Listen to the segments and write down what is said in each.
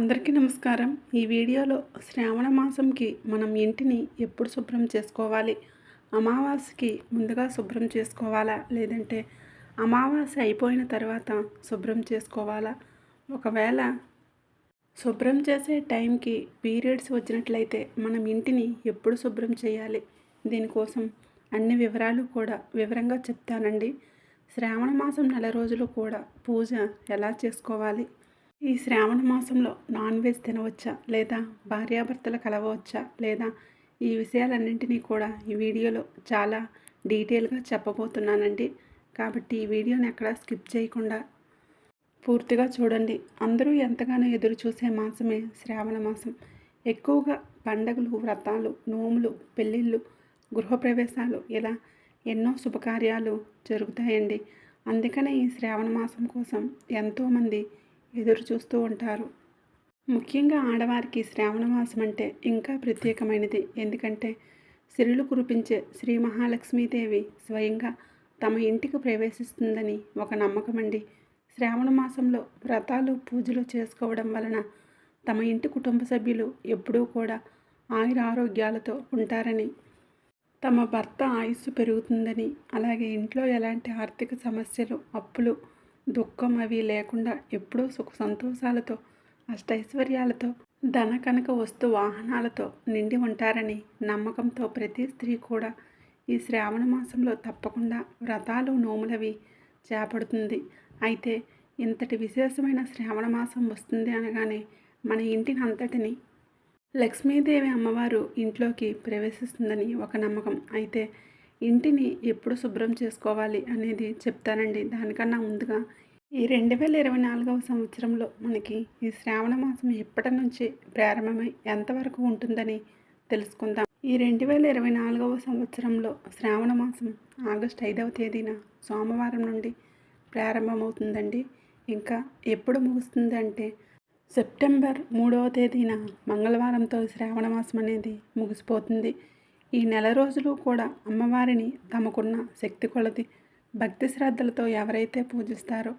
అందరికీ నమస్కారం. ఈ వీడియోలో శ్రావణ మాసంకి మనం ఇంటిని ఎప్పుడు శుభ్రం చేసుకోవాలి? అమావాస్యకి ముందుగా శుభ్రం చేసుకోవాలా? లేదంటే అమావాస్య అయిపోయిన తర్వాత శుభ్రం చేసుకోవాలా? ఒకవేళ శుభ్రం చేసే టైంకి పీరియడ్స్ వచ్చినట్లయితే మనం ఇంటిని ఎప్పుడు శుభ్రం చేయాలి? దీనికోసం అన్ని వివరాలు కూడా వివరంగా చెప్తానండి. శ్రావణ మాసం నెల రోజులు కూడా పూజ ఎలా చేసుకోవాలి? ఈ శ్రావణ మాసంలో నాన్ వెజ్ తినవచ్చా? లేదా భార్యాభర్తలు కలవవచ్చా? లేదా ఈ విషయాలన్నింటినీ కూడా ఈ వీడియోలో చాలా డీటెయిల్గా చెప్పబోతున్నానండి. కాబట్టి ఈ వీడియోని ఎక్కడా స్కిప్ చేయకుండా పూర్తిగా చూడండి. అందరూ ఎంతగానో ఎదురు చూసే మాసమే శ్రావణ మాసం. ఎక్కువగా పండగలు, వ్రతాలు, నోములు, పెళ్ళిళ్ళు, గృహప్రవేశాలు ఇలా ఎన్నో శుభకార్యాలు జరుగుతాయండి. అందుకనే ఈ శ్రావణ మాసం కోసం ఎంతోమంది ఎదురు చూస్తూ ఉంటారు. ముఖ్యంగా ఆడవారికి శ్రావణ మాసం అంటే ఇంకా ప్రత్యేకమైనది. ఎందుకంటే సిరులు కురిపించే శ్రీ మహాలక్ష్మీదేవి స్వయంగా తమ ఇంటికి ప్రవేశిస్తుందని ఒక నమ్మకం అండి. శ్రావణ మాసంలో వ్రతాలు, పూజలు చేసుకోవడం వలన తమ ఇంటి కుటుంబ సభ్యులు ఎప్పుడూ కూడా ఆయురారోగ్యాలతో ఉంటారని, తమ భర్త ఆయుస్సు పెరుగుతుందని, అలాగే ఇంట్లో ఎలాంటి ఆర్థిక సమస్యలు, అప్పులు, దుఃఖం అవి లేకుండా ఎప్పుడూ సుఖ సంతోషాలతో, అష్టైశ్వర్యాలతో, ధన కనక వస్తు వాహనాలతో నిండి ఉంటారని నమ్మకంతో ప్రతి స్త్రీ కూడా ఈ శ్రావణ మాసంలో తప్పకుండా వ్రతాలు, నోములవి చేపడుతుంది. అయితే ఇంతటి విశేషమైన శ్రావణ మాసం వస్తుంది అనగానే మన ఇంటిని అంతటిని లక్ష్మీదేవి అమ్మవారు ఇంట్లోకి ప్రవేశిస్తుందని ఒక నమ్మకం. అయితే ఇంటిని ఎప్పుడు శుభ్రం చేసుకోవాలి అనేది చెప్తానండి. దానికన్నా ముందుగా ఈ 2024వ సంవత్సరంలో మనకి ఈ శ్రావణ మాసం ఎప్పటి నుంచి ప్రారంభమై ఎంతవరకు ఉంటుందని తెలుసుకుందాం. ఈ 2024వ సంవత్సరంలో శ్రావణ మాసం ఆగస్టు 5వ తేదీన సోమవారం నుండి ప్రారంభమవుతుందండి. ఇంకా ఎప్పుడు ముగుస్తుంది అంటే సెప్టెంబర్ 3వ తేదీన మంగళవారంతో శ్రావణ మాసం అనేది ముగిసిపోతుంది. ఈ నెల రోజులు కూడా అమ్మవారిని తమకున్న శక్తి కొలది భక్తి శ్రద్ధలతో ఎవరైతే పూజిస్తారో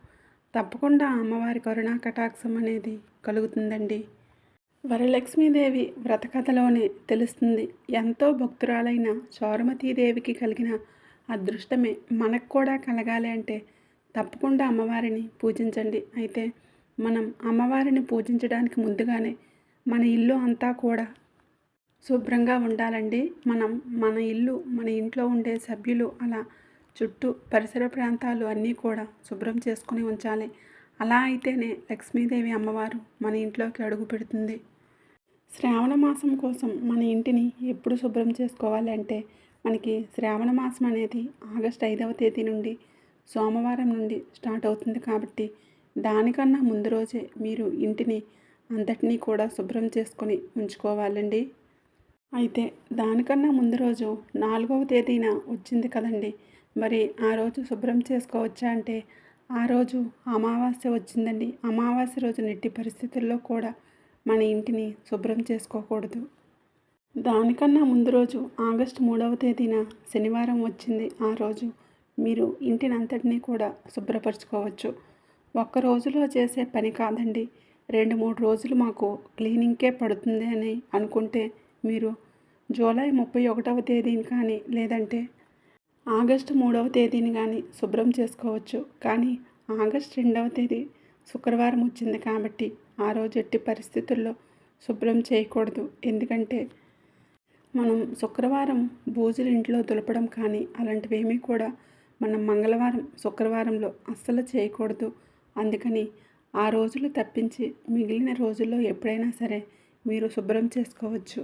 తప్పకుండా అమ్మవారి కరుణా కటాక్షం అనేది కలుగుతుందండి. వరలక్ష్మీదేవి వ్రతకథలోనే తెలుస్తుంది. ఎంతో భక్తురాలైన చారుమతీదేవికి కలిగిన అదృష్టమే మనకు కూడా కలగాలి అంటే తప్పకుండా అమ్మవారిని పూజించండి. అయితే మనం అమ్మవారిని పూజించడానికి ముందుగానే మన ఇల్లు అంతా కూడా శుభ్రంగా ఉండాలండి. మన ఇల్లు, మన ఇంట్లో ఉండే సభ్యులు అలా చుట్టూ పరిసర ప్రాంతాలు అన్నీ కూడా శుభ్రం చేసుకుని ఉంచాలి. అలా అయితేనే లక్ష్మీదేవి అమ్మవారు మన ఇంట్లోకి అడుగు పెడుతుంది. శ్రావణ మాసం కోసం మన ఇంటిని ఎప్పుడు శుభ్రం చేసుకోవాలి అంటే మనకి శ్రావణ మాసం అనేది ఆగస్టు 5వ తేదీ నుండి సోమవారం నుండి స్టార్ట్ అవుతుంది. కాబట్టి దానికన్నా ముందు రోజే మీరు ఇంటిని అంతటినీ కూడా శుభ్రం చేసుకొని ఉంచుకోవాలండి. అయితే దానికన్నా ముందు రోజు 4వ తేదీన వచ్చింది కదండి. మరి ఆ రోజు శుభ్రం చేసుకోవచ్చా అంటే ఆ రోజు అమావాస్య వచ్చిందండి. అమావాస్య రోజు నెట్టి పరిస్థితుల్లో కూడా మన ఇంటిని శుభ్రం చేసుకోకూడదు. దానికన్నా ముందు రోజు ఆగస్టు 3వ తేదీన శనివారం వచ్చింది. ఆ రోజు మీరు ఇంటిని అంతటినీ కూడా శుభ్రపరచుకోవచ్చు. ఒక్క రోజులో చేసే పని కాదండి. 2-3 రోజులు మాకు క్లీనింగ్కే పడుతుంది అని అనుకుంటే మీరు జూలై 31వ తేదీని కానీ లేదంటే ఆగస్టు 3వ తేదీని కానీ శుభ్రం చేసుకోవచ్చు. కానీ ఆగస్టు 2వ తేదీ శుక్రవారం వచ్చింది కాబట్టి ఆ రోజు ఎట్టి పరిస్థితుల్లో శుభ్రం చేయకూడదు. ఎందుకంటే మనం శుక్రవారం బూజులు ఇంట్లో దులపడం కానీ అలాంటివేమీ కూడా మనం మంగళవారం, శుక్రవారంలో అస్సలు చేయకూడదు. అందుకని ఆ రోజులు తప్పించి మిగిలిన రోజుల్లో ఎప్పుడైనా సరే మీరు శుభ్రం చేసుకోవచ్చు.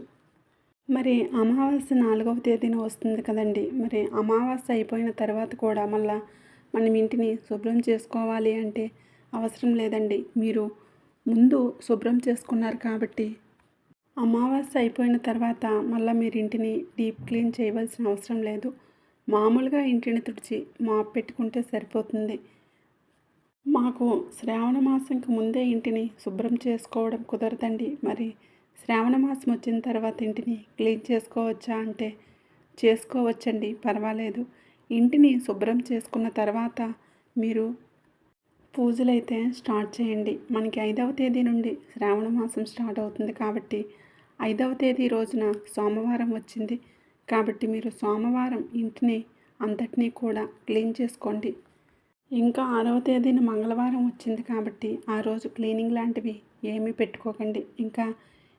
మరి అమావాస్య 4వ తేదీన వస్తుంది కదండి. మరి అమావాస్య అయిపోయిన తర్వాత కూడా మళ్ళీ మనం ఇంటిని శుభ్రం చేసుకోవాలి అంటే అవసరం లేదండి. మీరు ముందు శుభ్రం చేసుకున్నారు కాబట్టి అమావాస్య అయిపోయిన తర్వాత మళ్ళీ మీరు ఇంటిని డీప్ క్లీన్ చేయవలసిన అవసరం లేదు. మామూలుగా ఇంటిని తుడిచి మాప్ పెట్టుకుంటే సరిపోతుంది. మాకు శ్రావణ మాసంకి ముందే ఇంటిని శుభ్రం చేసుకోవడం కుదరదండి. మరి శ్రావణ మాసం వచ్చిన తర్వాత ఇంటిని క్లీన్ చేసుకోవచ్చా అంటే చేసుకోవచ్చండి, పర్వాలేదు. ఇంటిని శుభ్రం చేసుకున్న తర్వాత మీరు పూజలైతే స్టార్ట్ చేయండి. మనకి 5వ తేదీ నుండి శ్రావణ మాసం స్టార్ట్ అవుతుంది కాబట్టి 5వ తేదీ రోజున సోమవారం వచ్చింది కాబట్టి మీరు సోమవారం ఇంటిని అంతటినీ కూడా క్లీన్ చేసుకోండి. ఇంకా 6వ తేదీన మంగళవారం వచ్చింది కాబట్టి ఆ రోజు క్లీనింగ్ లాంటివి ఏమీ పెట్టుకోకండి. ఇంకా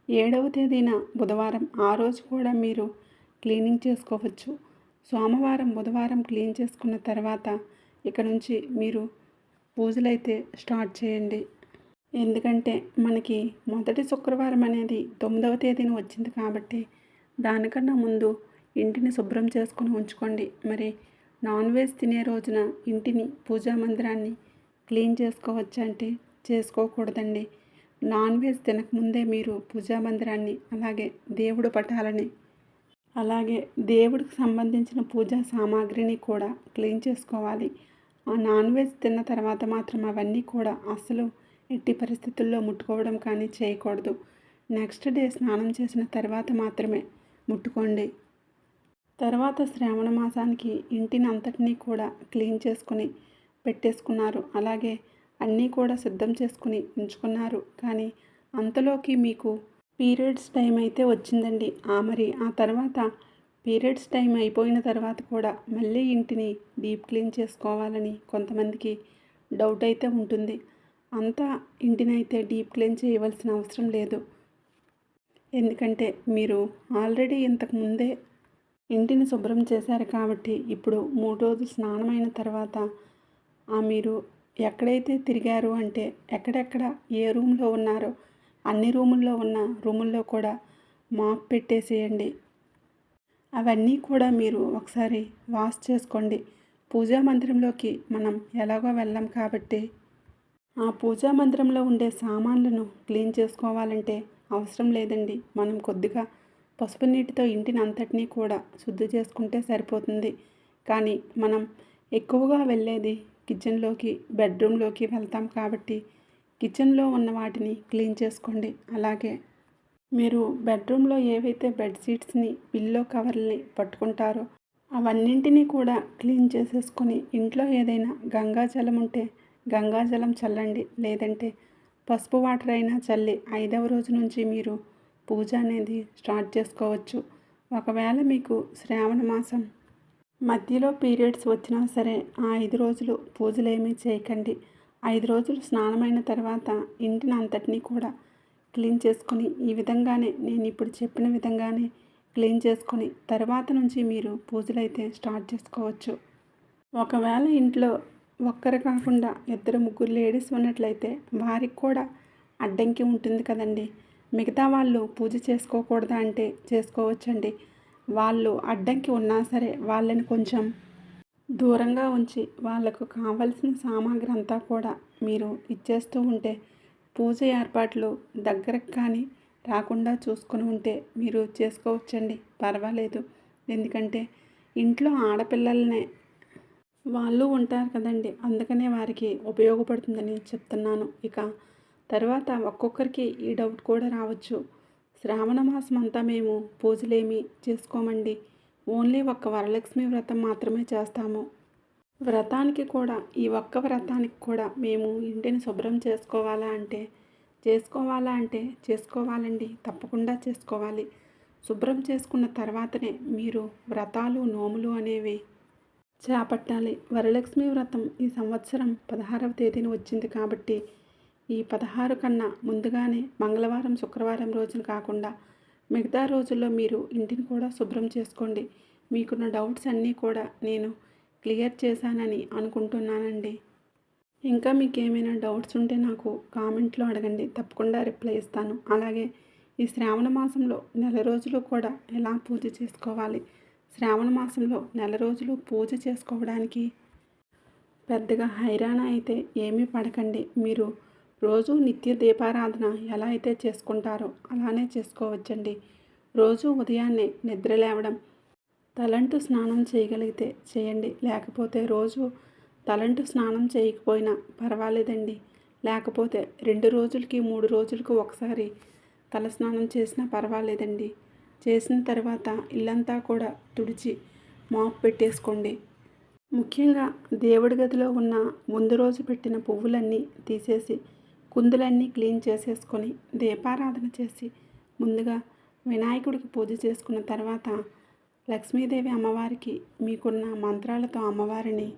7వ తేదీన బుధవారం ఆ రోజు కూడా మీరు క్లీనింగ్ చేసుకోవచ్చు. సోమవారం బుధవారం క్లీన్ చేసుకున్న తర్వాత ఇక నుంచి మీరు పూజలైతే స్టార్ట్ చేయండి. ఎందుకంటే మనకి మొదటి శుక్రవారం అనేది 9వ తేదీన వచ్చింది కాబట్టి దానికన్నా ముందు ఇంటిని శుభ్రం చేసుకుని ఉంచుకోండి. మరి నాన్ వెజ్ తినే రోజున ఇంటిని పూజా మందిరాన్ని క్లీన్ చేసుకోవచ్చు అంటే చేసుకోకూడదండి. నాన్ వెజ్ తినకముందే మీరు పూజా మందిరాన్ని అలాగే దేవుడు పటాలని అలాగే దేవుడికి సంబంధించిన పూజా సామాగ్రిని కూడా క్లీన్ చేసుకోవాలి. ఆ నాన్ వెజ్ తిన్న తర్వాత మాత్రం అవన్నీ కూడా అసలు ఎట్టి పరిస్థితుల్లో ముట్టుకోవడం కానీ చేయకూడదు. నెక్స్ట్ డే స్నానం చేసిన తర్వాత మాత్రమే ముట్టుకోండి. తర్వాత శ్రావణ మాసానికి ఇంటిని అంతటినీ కూడా క్లీన్ చేసుకుని పెట్టేసుకున్నారు. అలాగే అన్నీ కూడా సిద్ధం చేసుకుని ఉంచుకున్నారు. కానీ అంతలోకి మీకు పీరియడ్స్ టైం అయితే వచ్చిందండి. మరి ఆ తర్వాత పీరియడ్స్ టైం అయిపోయిన తర్వాత కూడా మళ్ళీ ఇంటిని డీప్ క్లీన్ చేసుకోవాలని కొంతమందికి డౌట్ అయితే ఉంటుంది. అంతా ఇంటిని అయితే డీప్ క్లీన్ చేయవలసిన అవసరం లేదు. ఎందుకంటే మీరు ఆల్రెడీ ఇంతకుముందే ఇంటిని శుభ్రం చేశారు కాబట్టి ఇప్పుడు 3 రోజులు స్నానమైన తర్వాత మీరు ఎక్కడైతే తిరిగారు అంటే ఎక్కడెక్కడ ఏ రూమ్లో ఉన్నారో అన్ని రూముల్లో కూడా మాప్ పెట్టేసేయండి. అవన్నీ కూడా మీరు ఒకసారి వాష్ చేసుకోండి. పూజా మందిరంలోకి మనం ఎలాగో వెళ్ళాం కాబట్టి ఆ పూజా మందిరంలో ఉండే సామాన్లను క్లీన్ చేసుకోవాలంటే అవసరం లేదండి. మనం కొద్దిగా పసుపు నీటితో ఇంటిని అంతటినీ కూడా శుద్ధి చేసుకుంటే సరిపోతుంది. కానీ మనం ఎక్కువగా వెళ్ళేది కిచెన్లోకి బెడ్రూమ్లోకి వెళ్తాం కాబట్టి కిచెన్లో ఉన్న వాటిని క్లీన్ చేసుకోండి. అలాగే మీరు బెడ్రూమ్లో ఏవైతే బెడ్షీట్స్ని పిల్లో కవర్ని పట్టుకుంటారో అవన్నింటినీ కూడా క్లీన్ చేసేసుకొని ఇంట్లో ఏదైనా గంగాజలం ఉంటే గంగాజలం చల్లండి. లేదంటే పసుపు వాటర్ అయినా చల్లి 5వ రోజు నుంచి మీరు పూజ అనేది స్టార్ట్ చేసుకోవచ్చు. ఒకవేళ మీకు శ్రావణ మాసం మధ్యలో పీరియడ్స్ వచ్చినా సరే ఆ 5 రోజులు పూజలు ఏమీ చేయకండి. 5 రోజులు స్నానమైన తర్వాత ఇంటిని అంతటినీ కూడా క్లీన్ చేసుకొని ఈ విధంగానే నేను ఇప్పుడు చెప్పిన విధంగానే క్లీన్ చేసుకొని తర్వాత నుంచి మీరు పూజలైతే స్టార్ట్ చేసుకోవచ్చు. ఒకవేళ ఇంట్లో ఒక్కరు కాకుండా 2, 3 లేడీస్ ఉన్నట్లయితే వారికి కూడా అడ్డంకి ఉంటుంది కదండి. మిగతా వాళ్ళు పూజ చేసుకోకూడదా అంటే చేసుకోవచ్చండి. వాళ్ళు అడ్డంకి ఉన్నా సరే వాళ్ళని కొంచెం దూరంగా ఉంచి వాళ్ళకు కావలసిన సామాగ్రి అంతా కూడా మీరు ఇచ్చేస్తూ ఉంటే పూజ ఏర్పాట్లు దగ్గరకు కానీ రాకుండా చూసుకొని ఉంటే మీరు చేసుకోవచ్చండి. పర్వాలేదు. ఎందుకంటే ఇంట్లో ఆడపిల్లలనే వాళ్ళు ఉంటారు కదండి. అందుకనే వారికి ఉపయోగపడుతుందని చెప్తున్నాను. ఇక తర్వాత ఒక్కొక్కరికి ఈ డౌట్ కూడా రావచ్చు. శ్రావణ మాసం అంతా మేము పూజలేమీ చేసుకోమండి. ఓన్లీ ఒక్క వరలక్ష్మి వ్రతం మాత్రమే చేస్తాము. వ్రతానికి కూడా ఈ ఒక్క వ్రతానికి కూడా మేము ఇంటిని శుభ్రం చేసుకోవాలా అంటే చేసుకోవాలండి. తప్పకుండా చేసుకోవాలి. శుభ్రం చేసుకున్న తర్వాతనే మీరు వ్రతాలు నోములు అనేవి చేపట్టాలి. వరలక్ష్మి వ్రతం ఈ సంవత్సరం 16వ తేదీన వచ్చింది కాబట్టి ఈ 16 కన్నా ముందుగానే మంగళవారం శుక్రవారం రోజున కాకుండా మిగతా రోజుల్లో మీరు ఇంటిని కూడా శుభ్రం చేసుకోండి. మీకున్న డౌట్స్ అన్నీ కూడా నేను క్లియర్ చేశానని అనుకుంటున్నానండి. ఇంకా మీకు ఏమైనా డౌట్స్ ఉంటే నాకు కామెంట్లో అడగండి. తప్పకుండా రిప్లై ఇస్తాను. అలాగే ఈ శ్రావణ మాసంలో నెల రోజులు కూడా ఎలా పూజ చేసుకోవాలి, శ్రావణ మాసంలో నెల రోజులు పూజ చేసుకోవడానికి పెద్దగా హైరాణ అయితే ఏమీ పడకండి. మీరు రోజు నిత్య దీపారాధన ఎలా అయితే చేసుకుంటారో అలానే చేసుకోవచ్చండి. రోజు ఉదయాన్నే నిద్ర లేవడం తలంటు స్నానం చేయగలిగితే చేయండి. లేకపోతే రోజు తలంటు స్నానం చేయకపోయినా పర్వాలేదండి. లేకపోతే 2 రోజులకి 3 రోజులకు ఒకసారి తలస్నానం చేసినా పర్వాలేదండి. చేసిన తర్వాత ఇల్లంతా కూడా తుడిచి మాప్ పెట్టేసుకోండి. ముఖ్యంగా దేవుడి గదిలో ఉన్న ముందు రోజు పెట్టిన పువ్వులన్నీ తీసేసి కుందులన్నీ క్లీన్ చేసేసుకొని దీపారాధన చేసి ముందుగా వినాయకుడికి పూజ చేసుకున్న తర్వాత లక్ష్మీదేవి అమ్మవారికి మీకున్న మంత్రాలతో అమ్మవారిని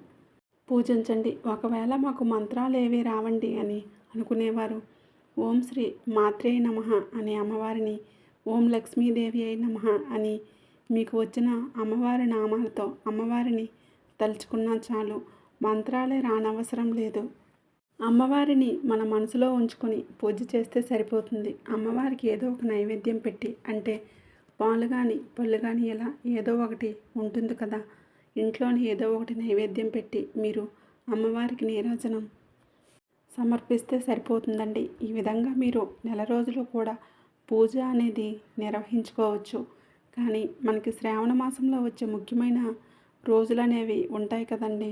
పూజించండి. ఒకవేళ మాకు మంత్రాలు ఏవి రావండి అని అనుకునేవారు ఓం శ్రీ మాత్రే నమః అనే అమ్మవారిని, ఓం లక్ష్మీదేవి అయి నమః అని మీకు వచ్చిన అమ్మవారి నామాలతో అమ్మవారిని తలుచుకున్నా చాలు. మంత్రాలే రానవసరం లేదు. అమ్మవారిని మన మనసులో ఉంచుకొని పూజ చేస్తే సరిపోతుంది. అమ్మవారికి ఏదో ఒక నైవేద్యం పెట్టి, అంటే పాలు కానీ పళ్ళు కానీ ఇలా ఏదో ఒకటి ఉంటుంది కదా, ఇంట్లోని ఏదో ఒకటి నైవేద్యం పెట్టి మీరు అమ్మవారికి నీరాజనం సమర్పిస్తే సరిపోతుందండి. ఈ విధంగా మీరు నెల రోజులు కూడా పూజ అనేది నిర్వహించుకోవచ్చు. కానీ మనకి శ్రావణ మాసంలో వచ్చే ముఖ్యమైన రోజులు అనేవి ఉంటాయి కదండి.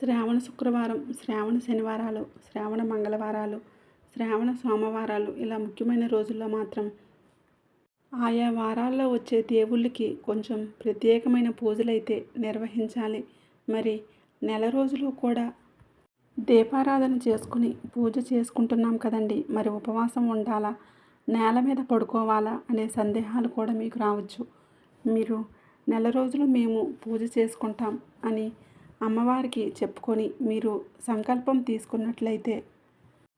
శ్రావణ శుక్రవారం, శ్రావణ శనివారాలు, శ్రావణ మంగళవారాలు, శ్రావణ సోమవారాలు ఇలా ముఖ్యమైన రోజుల్లో మాత్రం ఆయా వారాల్లో వచ్చే దేవుళ్ళకి కొంచెం ప్రత్యేకమైన పూజలైతే నిర్వహించాలి. మరి నెల రోజులు కూడా దీపారాధన చేసుకుని పూజ చేసుకుంటున్నాం కదండి, మరి ఉపవాసం ఉండాలా, నేల మీద పడుకోవాలా అనే సందేహాలు కూడా మీకు రావచ్చు. మీరు నెల రోజులు మేము పూజ చేసుకుంటాం అని అమ్మవారికి చెప్పుకొని మీరు సంకల్పం తీసుకున్నట్లయితే,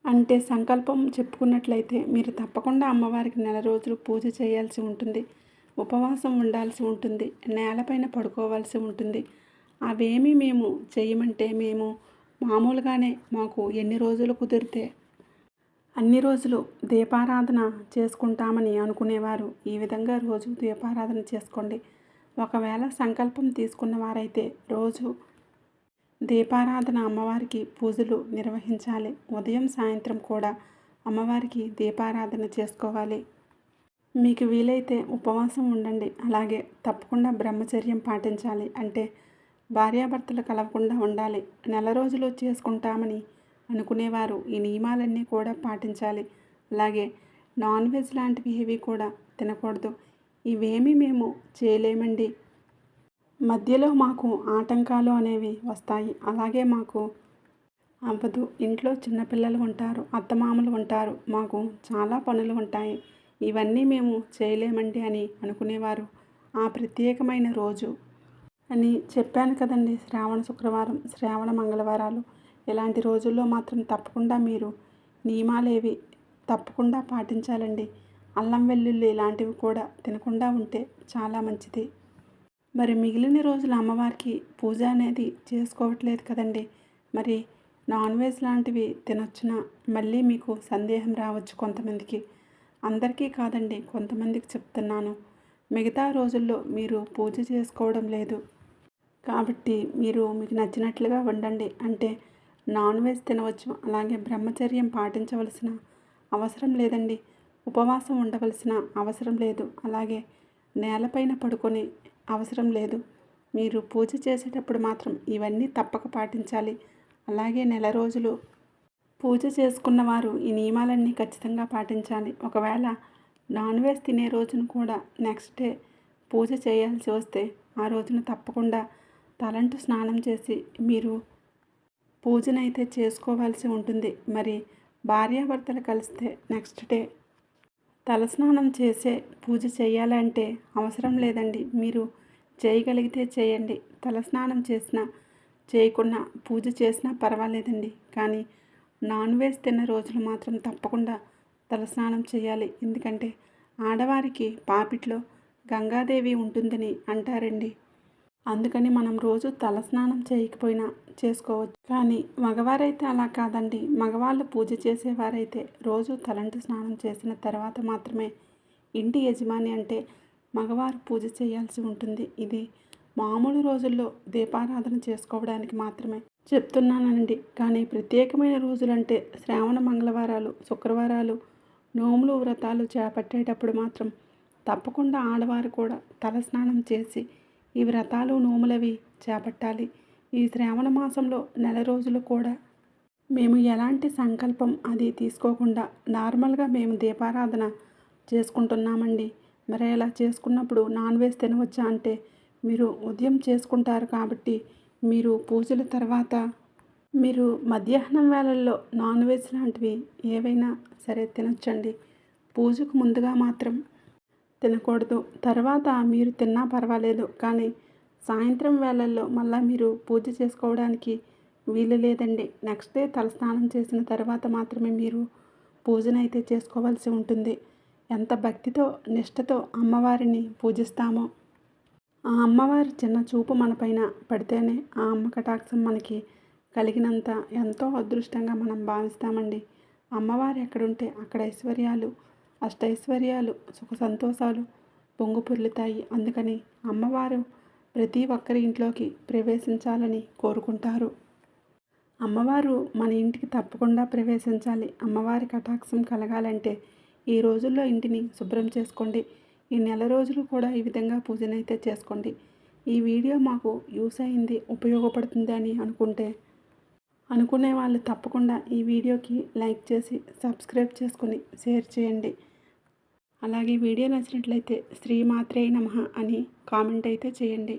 అంటే సంకల్పం చెప్పుకున్నట్లయితే మీరు తప్పకుండా అమ్మవారికి నెల రోజులు పూజ చేయాల్సి ఉంటుంది, ఉపవాసం ఉండాల్సి ఉంటుంది, నేలపైన పడుకోవాల్సి ఉంటుంది. అవేమీ మేము చేయమంటే మేము మామూలుగానే మాకు ఎన్ని రోజులు కుదిరితే అన్ని రోజులు దీపారాధన చేసుకుంటామని అనుకునేవారు ఈ విధంగా రోజు దీపారాధన చేసుకోండి. ఒకవేళ సంకల్పం తీసుకున్న వారైతే రోజు దీపారాధన అమ్మవారికి పూజలు నిర్వహించాలి. ఉదయం సాయంత్రం కూడా అమ్మవారికి దీపారాధన చేసుకోవాలి. మీకు వీలైతే ఉపవాసం ఉండండి. అలాగే తప్పకుండా బ్రహ్మచర్యం పాటించాలి. అంటే భార్యాభర్తలు కలవకుండా ఉండాలి. నెల రోజులు చేసుకుంటామని అనుకునేవారు ఈ నియమాలన్నీ కూడా పాటించాలి. అలాగే నాన్ వెజ్ లాంటివి ఏవి కూడా తినకూడదు. ఇవేమీ మేము చేయలేమండి, మధ్యలో మాకు ఆటంకాలు అనేవి వస్తాయి, అలాగే మాకు అవ్వదు, ఇంట్లో చిన్నపిల్లలు ఉంటారు, అత్తమామలు ఉంటారు, మాకు చాలా పనులు ఉంటాయి, ఇవన్నీ మేము చేయలేమండి అని అనుకునేవారు ఆ ప్రత్యేకమైన రోజు అని చెప్పాను కదండి. శ్రావణ శుక్రవారం, శ్రావణ మంగళవారాలు ఇలాంటి రోజుల్లో మాత్రం తప్పకుండా మీరు నియమాలేవి తప్పకుండా పాటించాలండి. అల్లం వెల్లుల్లి ఇలాంటివి కూడా తినకుండా ఉంటే చాలా మంచిది. మరి మిగిలిన రోజులు అమ్మవారికి పూజ అనేది చేసుకోవట్లేదు కదండి, మరి నాన్ వెజ్ లాంటివి తినొచ్చునా మళ్ళీ మీకు సందేహం రావచ్చు కొంతమందికి. అందరికీ కాదండి, కొంతమందికి చెప్తున్నాను. మిగతా రోజుల్లో మీరు పూజ చేసుకోవడం లేదు కాబట్టి మీరు మీకు నచ్చినట్లుగా వండండి. అంటే నాన్ వెజ్ తినవచ్చు, అలాగే బ్రహ్మచర్యం పాటించవలసిన అవసరం లేదండి, ఉపవాసం ఉండవలసిన అవసరం లేదు, అలాగే నేలపైన పడుకొని అవసరం లేదు. మీరు పూజ చేసేటప్పుడు మాత్రం ఇవన్నీ తప్పక పాటించాలి. అలాగే నెల రోజులు పూజ చేసుకున్నవారు ఈ నియమాలన్నీ ఖచ్చితంగా పాటించాలి. ఒకవేళ నాన్ వెజ్ తినే రోజును కూడా నెక్స్ట్ డే పూజ చేయాల్సి వస్తే ఆ రోజున తప్పకుండా తలంటు స్నానం చేసి మీరు పూజనైతే చేసుకోవాల్సి ఉంటుంది. మరి భార్యాభర్తలు కలిస్తే నెక్స్ట్ డే తలస్నానం చేసే పూజ చేయాలంటే అవసరం లేదండి, మీరు చేయగలిగితే చేయండి. తలస్నానం చేసినా చేయకున్నా పూజ చేసినా పర్వాలేదండి. కానీ నాన్ వెజ్ తిన్న రోజులు మాత్రం తప్పకుండా తలస్నానం చేయాలి. ఎందుకంటే ఆడవారికి పాపిట్లో గంగాదేవి ఉంటుందని అంటారండి. అందుకని మనం రోజు తలస్నానం చేయకపోయినా చేసుకోవచ్చు. కానీ మగవారైతే అలా కాదండి. మగవాళ్ళు పూజ చేసేవారైతే రోజు తలంటు స్నానం చేసిన తర్వాత మాత్రమే ఇంటి యజమాని అంటే మగవారు పూజ చేయాల్సి ఉంటుంది. ఇది మామూలు రోజుల్లో దీపారాధన చేసుకోవడానికి మాత్రమే చెప్తున్నానండి. కానీ ప్రత్యేకమైన రోజులంటే శ్రావణ మంగళవారాలు, శుక్రవారాలు, నోములు వ్రతాలు చేపట్టేటప్పుడు మాత్రం తప్పకుండా ఆడవారు కూడా తలస్నానం చేసి ఈ వ్రతాలు నోములవి చేపట్టాలి. ఈ శ్రావణ మాసంలో నెల రోజులు కూడా మేము ఎలాంటి సంకల్పం అది తీసుకోకుండా నార్మల్గా మేము దీపారాధన చేసుకుంటున్నామండి. మరి అలా చేసుకున్నప్పుడు నాన్ వెజ్ తినవచ్చా అంటే మీరు ఉదయం చేసుకుంటారు కాబట్టి మీరు పూజల తర్వాత మీరు మధ్యాహ్నం వేళల్లో నాన్ వెజ్ లాంటివి ఏవైనా సరే తినొచ్చండి. పూజకు ముందుగా మాత్రం తినకూడదు. తర్వాత మీరు తిన్నా పర్వాలేదు. కానీ సాయంత్రం వేళల్లో మళ్ళా మీరు పూజ చేసుకోవడానికి వీలు లేదండి. నెక్స్ట్ డే తలస్నానం చేసిన తర్వాత మాత్రమే మీరు పూజనైతే చేసుకోవాల్సి ఉంటుంది. ఎంత భక్తితో నిష్టతో అమ్మవారిని పూజిస్తామో ఆ అమ్మవారి చిన్న చూపు మనపైన పడితేనే ఆ అమ్మ కటాక్షం మనకి కలిగినంత ఎంతో అదృష్టంగా మనం భావిస్తామండి. అమ్మవారు ఎక్కడుంటే అక్కడ ఐశ్వర్యాలు, అష్టైశ్వర్యాలు, సుఖ సంతోషాలు పొంగు పొర్లుతాయి. అందుకని అమ్మవారు ప్రతి ఒక్కరి ఇంట్లోకి ప్రవేశించాలని కోరుకుంటారు. అమ్మవారు మన ఇంటికి తప్పకుండా ప్రవేశించాలి. అమ్మవారి కటాక్షం కలగాలంటే ఈ రోజుల్లో ఇంటిని శుభ్రం చేసుకోండి. ఈ నెల రోజులు కూడా ఈ విధంగా పూజనైతే చేసుకోండి. ఈ వీడియో మాకు యూస్ అయింది, ఉపయోగపడుతుంది అని అనుకునే వాళ్ళు తప్పకుండా ఈ వీడియోకి లైక్ చేసి సబ్స్క్రైబ్ చేసుకుని షేర్ చేయండి. అలాగే వీడియో నచ్చినట్లయితే శ్రీమాత్రే నమః అని కామెంట్ అయితే చేయండి.